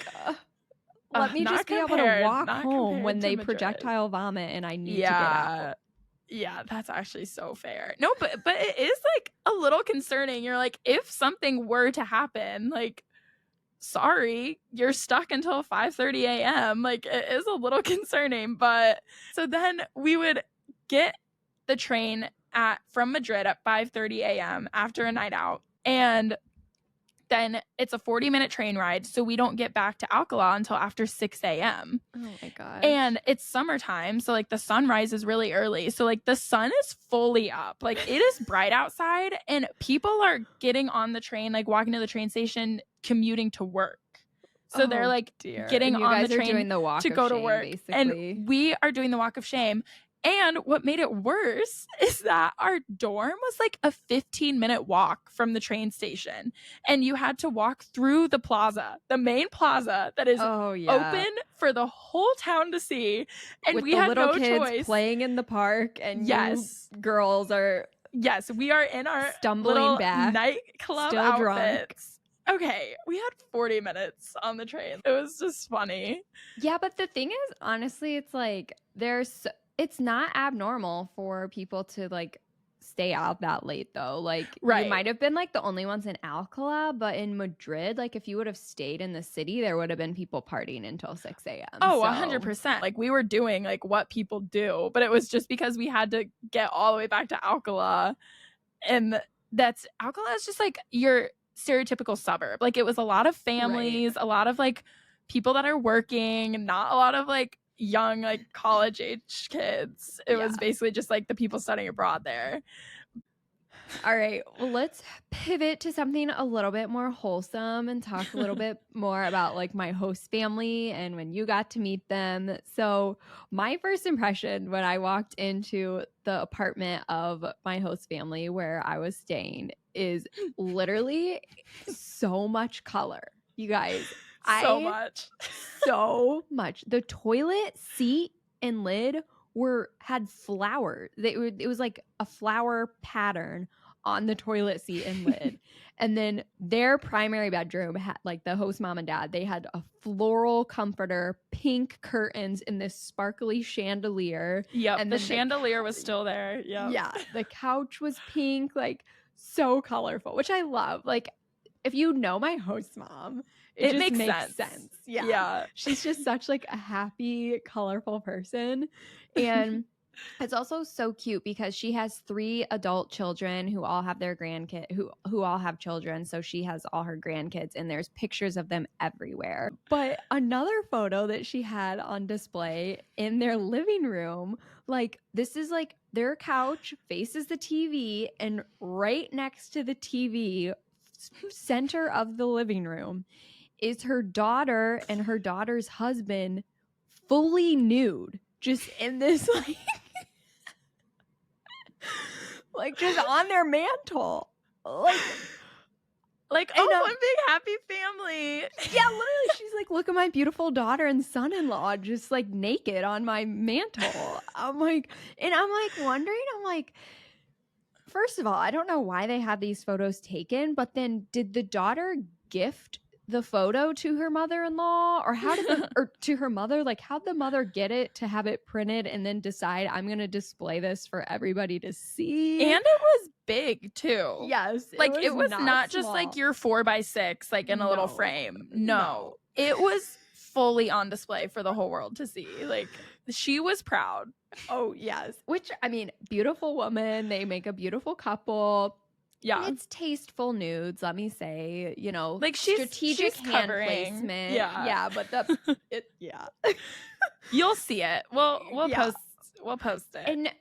let me just be able to walk home when they projectile vomit and I need to get out. Yeah, that's actually so fair. No, but it is like a little concerning. You're like, if something were to happen, like, sorry, you're stuck until 5:30 a.m. Like, it is a little concerning. But so then we would get the train from Madrid at 5:30 a.m. after a night out, and then it's a 40-minute train ride, so we don't get back to Alcalá until after 6 a.m. Oh my gosh. And it's summertime, so like the sun rises really early. So like the sun is fully up. Like it is bright outside, and people are getting on the train, like walking to the train station, commuting to work. So they're like getting on the train doing the walk to go to work. Basically. And we are doing the walk of shame. And what made it worse is that our dorm was like a 15-minute walk from the train station. And you had to walk through the plaza, the main plaza that is open for the whole town to see. And with we the had little no kids choice. Playing in the park, and you girls are we are in our stumbling little back, nightclub still outfits. Drunk. Okay, we had 40 minutes on the train. It was just funny. Yeah, but the thing is, honestly, it's like it's not abnormal for people to like stay out that late though. Like you might have been like the only ones in Alcalá, but in Madrid, like if you would have stayed in the city, there would have been people partying until 6 a.m. Oh, 100%. Like we were doing like what people do, but it was just because we had to get all the way back to Alcalá. And Alcalá is just like your stereotypical suburb. Like it was a lot of families, a lot of like people that are working, not a lot of like young like college age kids. It was basically just like the people studying abroad there. All right, well, let's pivot to something a little bit more wholesome and talk a little bit more about like my host family and when you got to meet them. So my first impression when I walked into the apartment of my host family where I was staying is literally so much color, you guys. So much. The toilet seat and lid had flowers. It was like a flower pattern on the toilet seat and lid. And then their primary bedroom had, like the host mom and dad, they had a floral comforter, pink curtains, and this sparkly chandelier. Yep, and the chandelier was still there. Yep. Yeah, the couch was pink, like so colorful, which I love. Like if you know my host mom, it just makes sense. Yeah. She's just such like a happy, colorful person. And it's also so cute because she has 3 adult children who all have their grandkids, who all have children. So she has all her grandkids and there's pictures of them everywhere. But another photo that she had on display in their living room, like this is like their couch faces the TV, and right next to the TV, center of the living room, is her daughter and her daughter's husband fully nude, just in this like just on their mantle, like oh, one big happy family. Yeah, literally, she's like, look at my beautiful daughter and son-in-law just like naked on my mantle. I'm like wondering, first of all, I don't know why they had these photos taken, but then did the daughter gift the photo to her mother-in-law, or or to her mother? Like, how'd the mother get it to have it printed and then decide, I'm going to display this for everybody to see? And it was big too. Yes. Like it was not just like your 4x6, like in a little frame. No, it was fully on display for the whole world to see. Like she was proud. Oh yes. Which, I mean, beautiful woman. They make a beautiful couple. Yeah. It's tasteful nudes, let me say, you know, like strategic she's hand covering. placement. Yeah, but you'll see it. We'll post it. And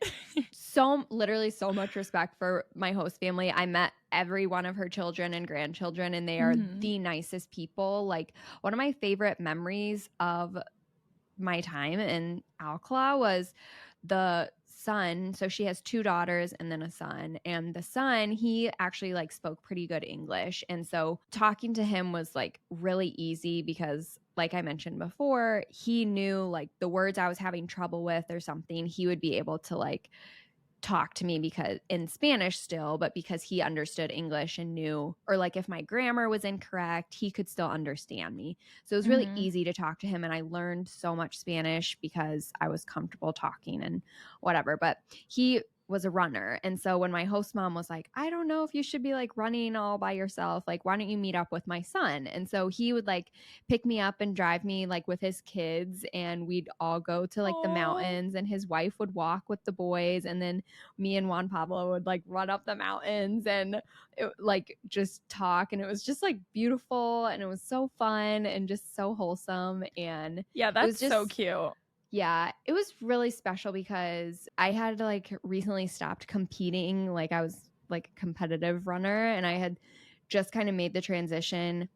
literally so much respect for my host family. I met every one of her children and grandchildren, and they are the nicest people. Like, one of my favorite memories of my time in Alcalá was the son, so she has 2 daughters and then a son, and the son, he actually like spoke pretty good English, and so talking to him was like really easy because like I mentioned before, he knew like the words I was having trouble with or something, he would be able to like talk to me because in Spanish still, but because he understood English and knew, or like if my grammar was incorrect, he could still understand me. So it was really easy to talk to him. And I learned so much Spanish because I was comfortable talking and whatever. But he was a runner. And so when my host mom was like, I don't know if you should be like running all by yourself, like, why don't you meet up with my son? And so he would like pick me up and drive me like with his kids, and we'd all go to like the mountains, and his wife would walk with the boys, and then me and Juan Pablo would like run up the mountains and like just talk, and it was just like beautiful, and it was so fun and just so wholesome. And yeah, that's it was just so cute. Yeah, it was really special because I had like recently stopped competing. Like I was like a competitive runner, and I had just kind of made the transition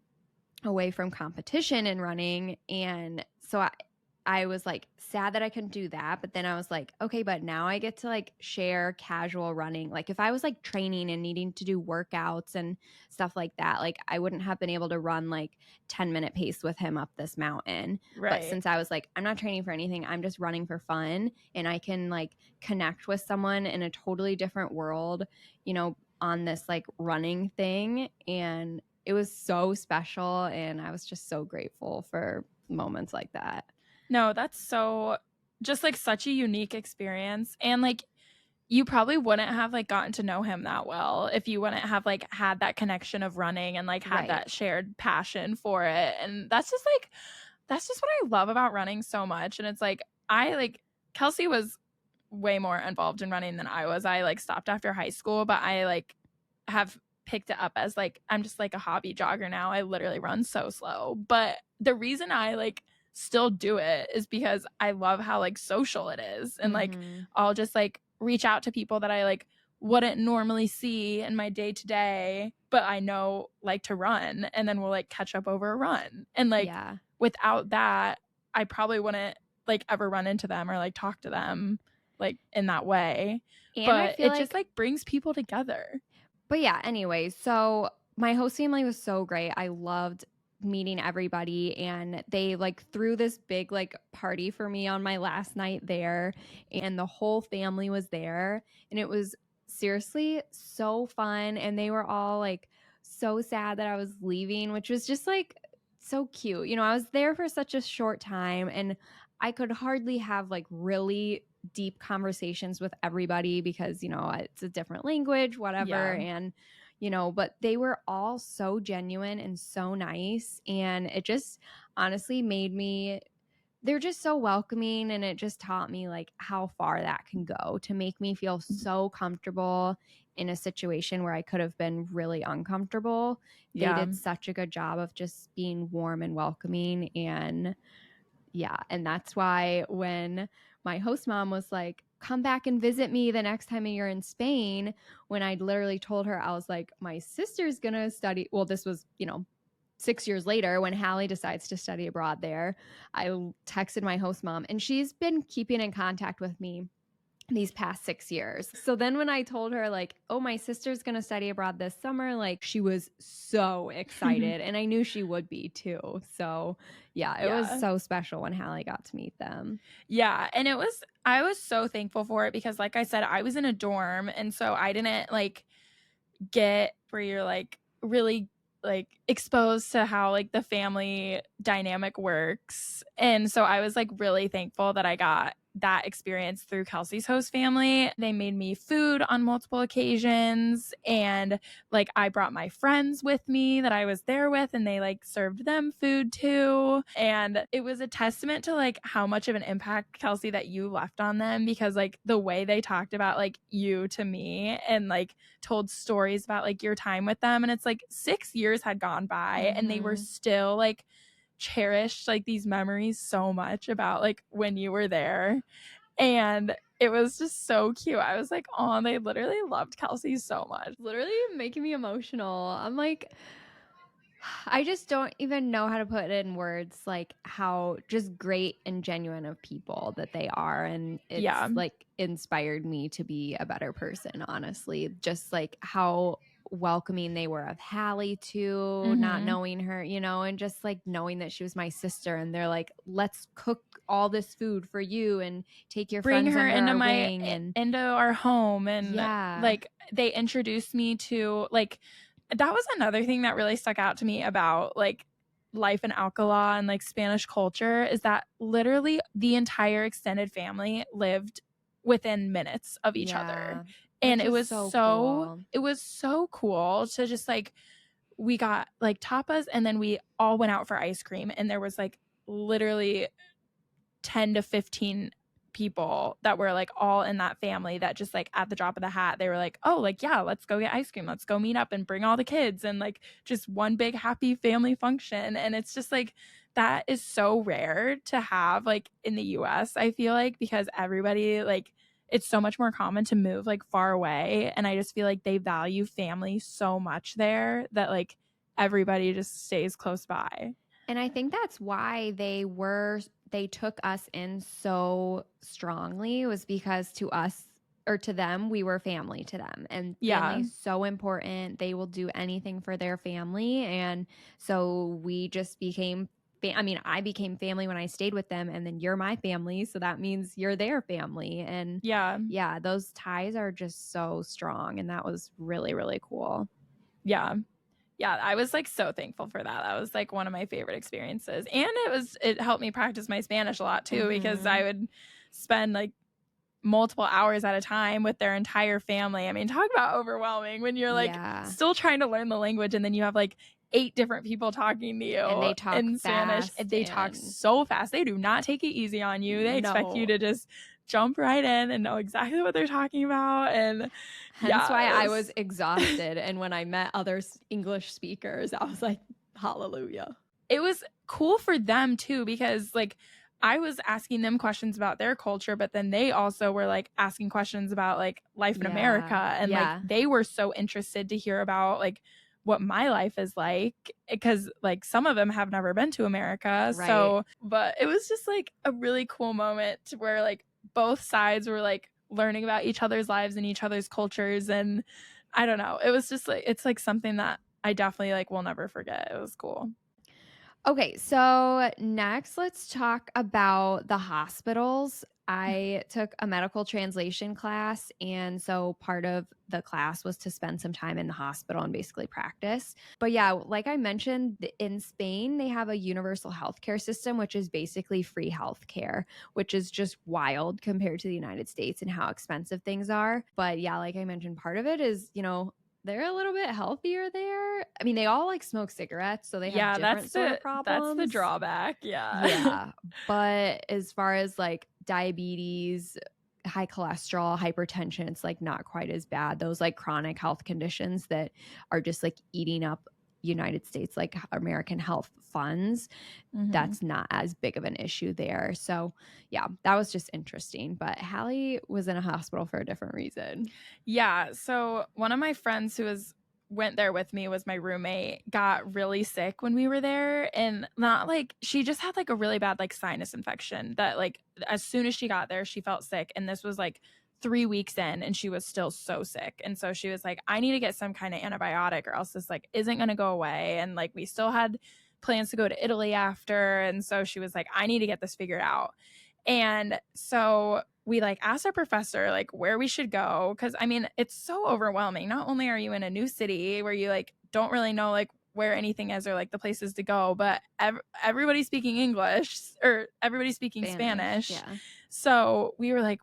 away from competition and running. And so I was like sad that I couldn't do that. But then I was like, okay, but now I get to like share casual running. Like if I was like training and needing to do workouts and stuff like that, like I wouldn't have been able to run like 10-minute pace with him up this mountain. Right. But since I was like, I'm not training for anything, I'm just running for fun, and I can like connect with someone in a totally different world, you know, on this like running thing. And it was so special, and I was just so grateful for moments like that. No, that's so just like such a unique experience. And like you probably wouldn't have like gotten to know him that well if you wouldn't have like had that connection of running and like had that shared passion for it. And that's just what I love about running so much. And it's like Kelsey was way more involved in running than I was. I like stopped after high school, but I like have picked it up as like I'm just like a hobby jogger now. I literally run so slow. But the reason I like still do it is because I love how like social it is. And like I'll just like reach out to people that I like wouldn't normally see in my day to day, but I know like to run, and then we'll like catch up over a run. And like without that, I probably wouldn't like ever run into them or like talk to them like in that way. And but it just like brings people together. But yeah, anyway, so my host family was so great. I loved meeting everybody, and they like threw this big like party for me on my last night there, and the whole family was there, and it was seriously so fun. And they were all like so sad that I was leaving, which was just like so cute. You know, I was there for such a short time, and I could hardly have like really deep conversations with everybody because, you know, it's a different language, whatever. And you know, but they were all so genuine and so nice, and it just honestly made me, they're just so welcoming, and it just taught me like how far that can go to make me feel so comfortable in a situation where I could have been really uncomfortable. They did such a good job of just being warm and welcoming. And and that's why when my host mom was like, come back and visit me the next time you're in Spain, when I literally told her, I was like, my sister's gonna study. Well, this was, you know, 6 years later when Hallie decides to study abroad there. I texted my host mom, and she's been keeping in contact with me these past 6 years. So then when I told her like, oh, my sister's going to study abroad this summer, like she was so excited, and I knew she would be too. So yeah, it was so special when Hallie got to meet them. Yeah. And I was so thankful for it because like I said, I was in a dorm, and so I didn't like get where you're like really like exposed to how like the family dynamic works. And so I was like really thankful that I got that experience through Kelsey's host family. They made me food on multiple occasions, and like I brought my friends with me that I was there with, and they like served them food too. And it was a testament to like how much of an impact, Kelsey, that you left on them, because like the way they talked about like you to me and like told stories about like your time with them, and it's like 6 years had gone by and they were still like cherished like these memories so much about like when you were there. And it was just so cute. I was like, oh, they literally loved Kelsey so much. Literally making me emotional. I'm like, I just don't even know how to put it in words, like how just great and genuine of people that they are. And it's Yeah. like inspired me to be a better person, honestly. Just like how welcoming they were of Hallie too, not Mhm. knowing her, and just like knowing that she was my sister. And they're like, let's cook all this food for you and take your Bring friends her under into our my wing. And into our home, and yeah, like they introduced me to like that was another thing that really stuck out to me about like life in Alcala and like Spanish culture is that literally the entire extended family lived within minutes of each other. yeah, And which is so cool. it was so cool to just like we got like tapas and then we all went out for ice cream and there was like literally 10 to 15 people that were like all in that family that just like at the drop of the hat they were like, oh, like yeah, let's go get ice cream, let's go meet up and bring all the kids, and like just one big happy family function. And it's just like that is so rare to have like in the US, I feel like, because everybody like it's so much more common to move like far away, and I just feel like they value family so much there that like everybody just stays close by. And I think that's why they took us in so strongly, was because to us, or to them, we were family to them. And family Yeah. is so important. They will do anything for their family. And so we just became I mean, I became family when I stayed with them, and then you're my family, so that means you're their family. And Yeah. yeah, those ties are just so strong, and that was really, really cool. Yeah. Yeah, I was like so thankful for that. That was like one of my favorite experiences. And it helped me practice my Spanish a lot too because Mm-hmm. I would spend like multiple hours at a time with their entire family. I mean, talk about overwhelming when you're like Yeah. still trying to learn the language and then you have like 8 different people talking to And you they talk in Spanish. And fast they talk and so fast. They do not take it easy on you. They expect you no. to just jump right in and know exactly what they're talking about. And Hence yeah, why it I was was exhausted. And when I met other English speakers, I was like, hallelujah. it was cool for them too because like I was asking them questions about their culture, but then they also were like asking questions about like life in America, Yeah. and like Yeah. they were so interested to hear about like what my life is like because like some of them have never been to America. Right. So, but it was just like a really cool moment where like both sides were like learning about each other's lives and each other's cultures, and I don't know. It was just like it's like something that I definitely like will never forget. It was cool. Okay, so next let's talk about the hospitals. I took a medical translation class, and so part of the class was to spend some time in the hospital and basically practice. But yeah, like I mentioned, in Spain, they have a universal healthcare system, which is basically free healthcare, which is just wild compared to the United States and how expensive things are. But yeah, like I mentioned, part of it is, they're a little bit healthier there. I mean, they all like smoke cigarettes, so they have Yeah, different sort of that's the problems. drawback. Yeah. Yeah. But as far as like diabetes, high cholesterol, hypertension, it's like not quite as bad. Those like chronic health conditions that are just like eating up United States, like American health funds, Mhm. that's not as big of an issue there. So, yeah, that was just interesting. But Hallie was in a hospital for a different reason. Yeah, so one of my friends who was went there with me was my roommate, got really sick when we were there, and not like she just had like a really bad like sinus infection that like as soon as she got there she felt sick, and this was like 3 weeks in and she was still so sick. And so she was like, I need to get some kind of antibiotic or else this like isn't going to go away. And like we still had plans to go to Italy after, and so she was like, I need to get this figured out. And so we like asked our professor like where we should go, because I mean it's so overwhelming. Not only are you in a new city where you like don't really know like where anything is or like the places to go, but everybody's speaking English or everybody's speaking Spanish. Spanish. Yeah. So we like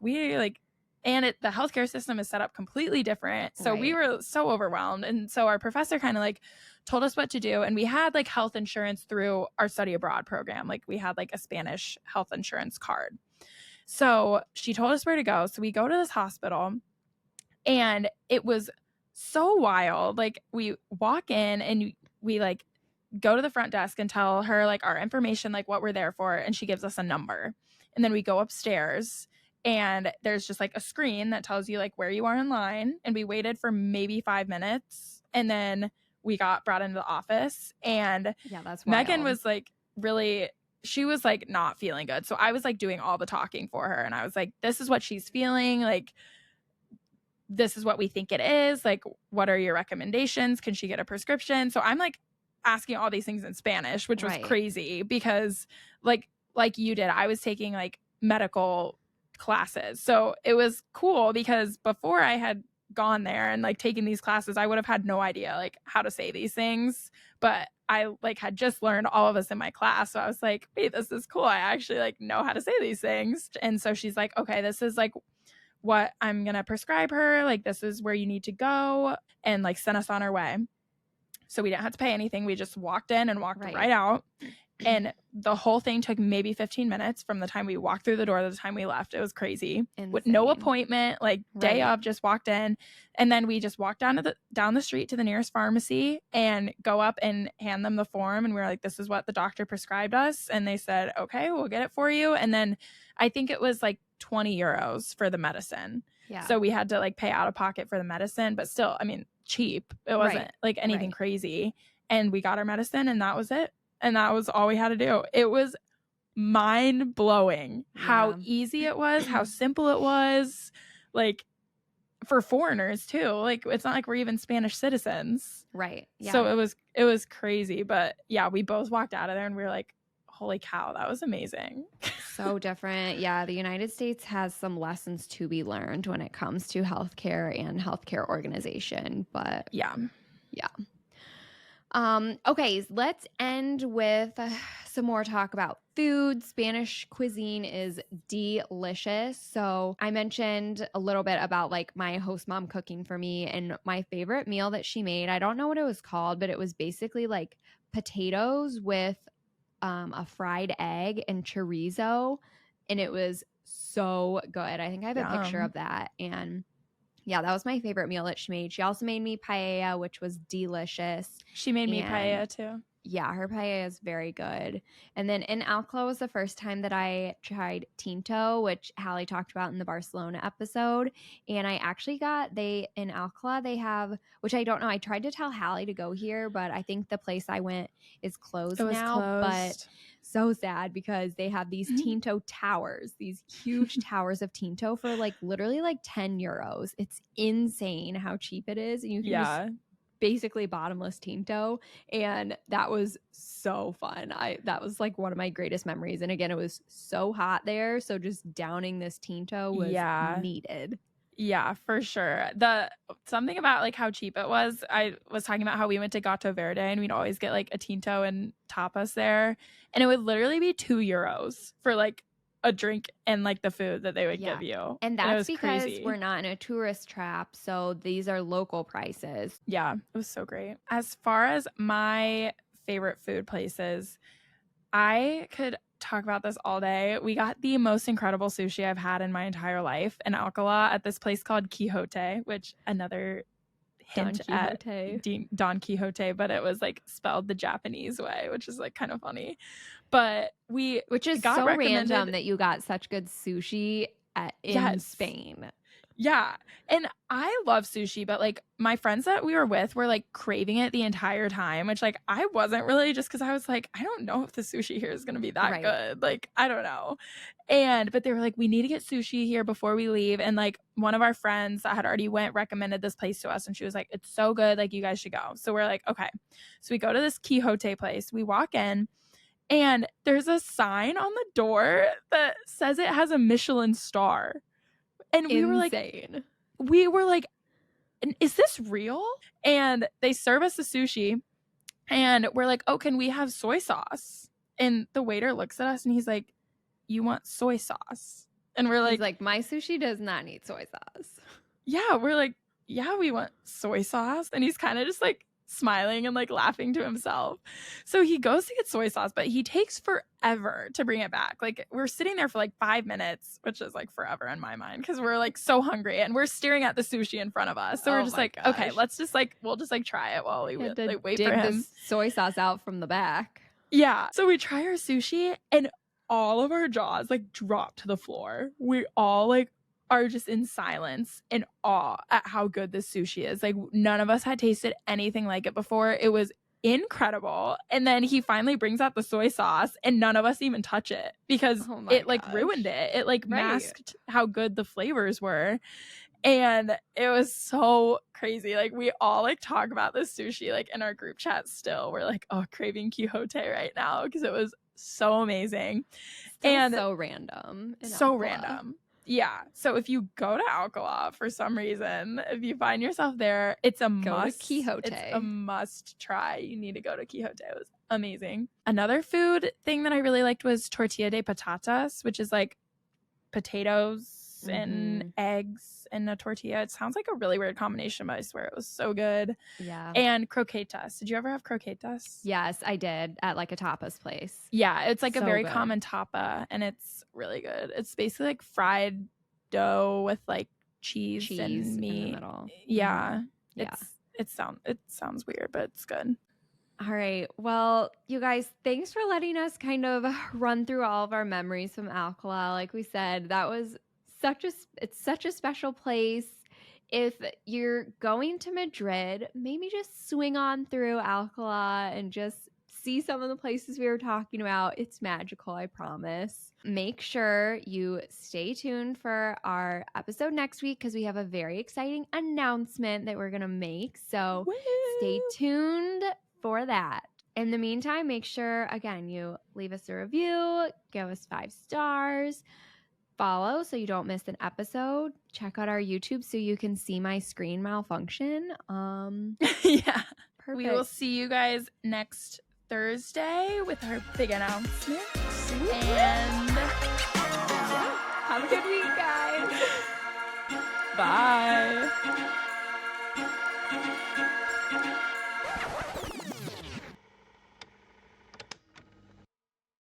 and the healthcare system is set up completely different. So we Right. were so overwhelmed. And so our professor kind of like told us what to do. And we had like health insurance through our study abroad program. Like we had like a Spanish health insurance card. So she told us where to go. So we go to this hospital, and it was so wild. Like we walk in and we like go to the front desk and tell her like our information, like what we're there for, and she gives us a number. And then we go upstairs and there's just like a screen that tells you like where you are in line, and we waited for maybe 5 minutes, and then we got brought into the office, and Yeah, that's Megan wild. was like she was like not feeling good. So I was like doing all the talking for her, and I was like, this is what she's feeling. Like, this is what we think it is. Like, what are your recommendations? Can she get a prescription? So I'm like asking all these things in Spanish, which was Right. crazy because like you did, I was taking like medical classes. So it was cool because before I had gone there and like taken these classes, I would have had no idea like how to say these things. But I like had just learned all of us in my class. So I was like, wait, this is cool. I actually like know how to say these things. And so she's like, okay, this is like what I'm going to prescribe her. Like, this is where you need to go, and like sent us on our way. So we didn't have to pay anything. We just walked in and walked right out. And the whole thing took maybe 15 minutes from the time we walked through the door to the time we left. It was crazy. Insane. With no appointment, like day of, just walked in. And then we just walked down the street to the nearest pharmacy and go up and hand them the form. And we were like, this is what the doctor prescribed us. And they said, okay, we'll get it for you. And then I think it was like 20 euros for the medicine. Yeah. So we had to like pay out of pocket for the medicine, but still, I mean, cheap. It wasn't like anything crazy. And we got our medicine, and that was it. And that was all we had to do. It was mind blowing how easy it was, how simple it was, like for foreigners too. Like, it's not like we're even Spanish citizens. Right. Yeah. So it was crazy. But yeah, we both walked out of there and we were like, holy cow, that was amazing. So different. Yeah. The United States has some lessons to be learned when it comes to healthcare and healthcare organization. But yeah. Okay, let's end with some more talk about food. Spanish cuisine is delicious. So I mentioned a little bit about like my host mom cooking for me, and my favorite meal that she made, I don't know what it was called, but it was basically like potatoes with a fried egg and chorizo, and it was so good. I think I have a picture of that. And yeah, that was my favorite meal that she made. She also made me paella, which was delicious. She made me paella too. Yeah, her paella is very good. And then in Alcala was the first time that I tried tinto, which Hallie talked about in the Barcelona episode. And I actually in Alcala, they have, which I don't know, I tried to tell Hallie to go here, but I think the place I went is closed now. But so sad because they have these tinto towers, these huge towers of tinto for like literally like 10 euros. It's insane how cheap it is. And you can just basically bottomless tinto, and that was so fun. That was like one of my greatest memories. And again, it was so hot there, so just downing this tinto was needed. Yeah, for sure. Something about like how cheap it was. I was talking about how we went to Gato Verde and we'd always get like a tinto and tapas there, and it would literally be 2 euros for like a drink and like the food that they would give you. And that's because we're not in a tourist trap, so these are local prices. Yeah, it was so great. As far as my favorite food places, I could talk about this all day. We got the most incredible sushi I've had in my entire life in Alcala at this place called Kijote, which another hint at Don Quixote, but it was like spelled the Japanese way, which is like kind of funny. But which is so random that you got such good sushi in Spain. Yeah. And I love sushi, but like my friends that we were with were like craving it the entire time, which like I wasn't really, just because I was like, I don't know if the sushi here is going to be that good. Like, I don't know. But they were like, we need to get sushi here before we leave. And like one of our friends that had already went recommended this place to us, and she was like, it's so good. Like, you guys should go. So we're like, okay. So we go to this Kijote place. We walk in, and there's a sign on the door that says it has a Michelin star. And we were like, is this real? And they serve us the sushi, and we're like, oh, can we have soy sauce? And the waiter looks at us and he's like, you want soy sauce? And we're like, he's like, my sushi does not need soy sauce. Yeah, we're like, yeah, we want soy sauce. And he's kind of just like smiling and like laughing to himself. So he goes to get soy sauce, but he takes forever to bring it back. Like, we're sitting there for like 5 minutes, which is like forever in my mind, because we're like so hungry and we're staring at the sushi in front of us. So we're just like, okay, let's just like, we'll just like try it while we like wait for him. This soy sauce out from the back. Yeah. So we try our sushi, and all of our jaws like drop to the floor. We all like are just in silence, in awe at how good this sushi is. Like, none of us had tasted anything like it before. It was incredible. And then he finally brings out the soy sauce, and none of us even touch it because it like ruined it. It like masked how good the flavors were. And it was so crazy. Like, we all like talk about this sushi like in our group chat still. We're like, oh, craving Kijote right now because it was so amazing. Still and so random. So random. Yeah. So if you go to Alcala for some reason, if you find yourself there, it's a must. Go to Kijote. It's a must try. You need to go to Kijote. It was amazing. Another food thing that I really liked was tortilla de patatas, which is like potatoes and eggs in a tortilla. It sounds like a really weird combination, but I swear it was so good. Yeah. And croquetas. Did you ever have croquetas? Yes, I did at like a tapas place. Yeah, it's like a very common tapa, and it's really good. It's basically like fried dough with like cheese and meat. In the middle. Yeah. It sounds weird, but it's good. All right. Well, you guys, thanks for letting us kind of run through all of our memories from Alcala. Like we said, that was it's such a special place. If you're going to Madrid, maybe just swing on through Alcala and just see some of the places we were talking about. It's magical, I promise. Make sure you stay tuned for our episode next week because we have a very exciting announcement that we're going to make. So stay tuned for that. In the meantime, make sure, again, you leave us a review, give us 5 stars, follow so you don't miss an episode. Check out our YouTube so you can see my screen malfunction. Yeah. Perfect. We will see you guys next Thursday with our big announcement. And have a good week, guys. Bye.